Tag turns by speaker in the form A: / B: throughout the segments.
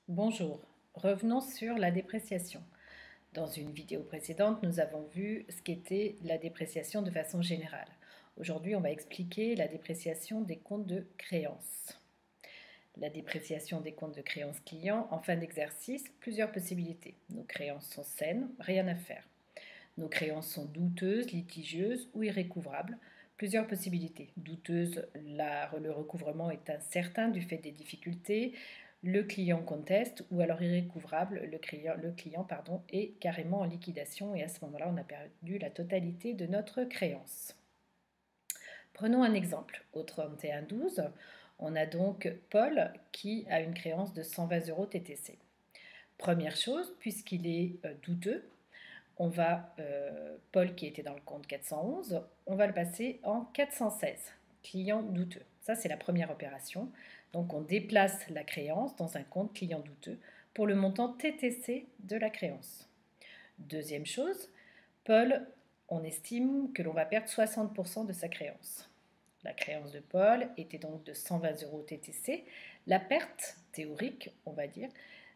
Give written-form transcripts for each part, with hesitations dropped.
A: Bonjour, revenons sur la dépréciation. Dans une vidéo précédente, nous avons vu ce qu'était la dépréciation de façon générale. Aujourd'hui, on va expliquer la dépréciation des comptes de créances. La dépréciation des comptes de créances clients en fin d'exercice, plusieurs possibilités. Nos créances sont saines, rien à faire. Nos créances sont douteuses, litigieuses ou irrécouvrables. Plusieurs possibilités. Douteuse, le recouvrement est incertain du fait des difficultés. Le client conteste ou alors irrécouvrable, le client est carrément en liquidation et à ce moment-là, on a perdu la totalité de notre créance. Prenons un exemple. Au 31/12, on a donc Paul qui a une créance de 120 € TTC. Première chose, puisqu'il est douteux, Paul qui était dans le compte 411, on va le passer en 416, client douteux. Ça, c'est la première opération. Donc, on déplace la créance dans un compte client douteux pour le montant TTC de la créance. Deuxième chose, Paul, on estime que l'on va perdre 60% de sa créance. La créance de Paul était donc de 120 € TTC. La perte théorique, on va dire,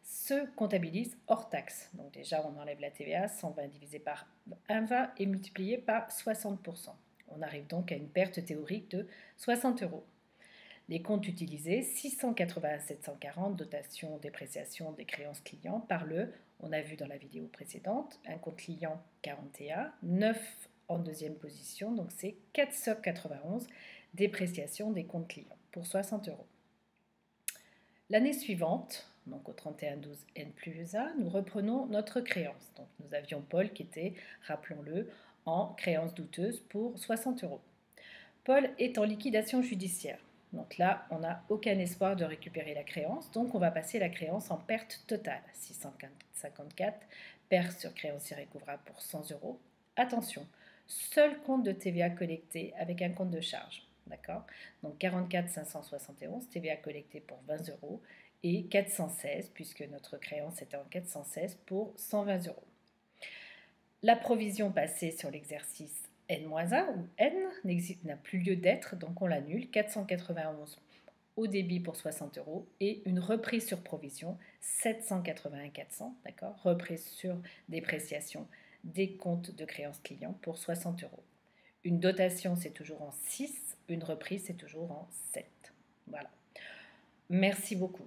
A: se comptabilise hors taxe. Donc déjà, on enlève la TVA, 120 divisé par 1,20 et multiplié par 60%. On arrive donc à une perte théorique de 60 €. Les comptes utilisés, 680 740, dotation, dépréciation des créances clients, par on a vu dans la vidéo précédente, un compte client 41, 9 en deuxième position, donc c'est 491, dépréciation des comptes clients pour 60 €. L'année suivante, donc au 31/12 N plus A, nous reprenons notre créance. Donc nous avions Paul qui était, rappelons-le, en créance douteuse pour 60 €. Paul est en liquidation judiciaire. Donc là, on n'a aucun espoir de récupérer la créance, donc on va passer la créance en perte totale. 654, perte sur créance irrécouvrable pour 100 €. Attention, seul compte de TVA collecté avec un compte de charge. D'accord? Donc 44 571, TVA collectée pour 20 € et 416, puisque notre créance était en 416 pour 120 €. La provision passée sur l'exercice N-1 ou N n'a plus lieu d'être, donc on l'annule. 491 au débit pour 60 € et une reprise sur provision 781 400, d'accord, reprise sur dépréciation des comptes de créances clients pour 60 €. Une dotation, c'est toujours en 6, une reprise, c'est toujours en 7. Voilà. Merci beaucoup.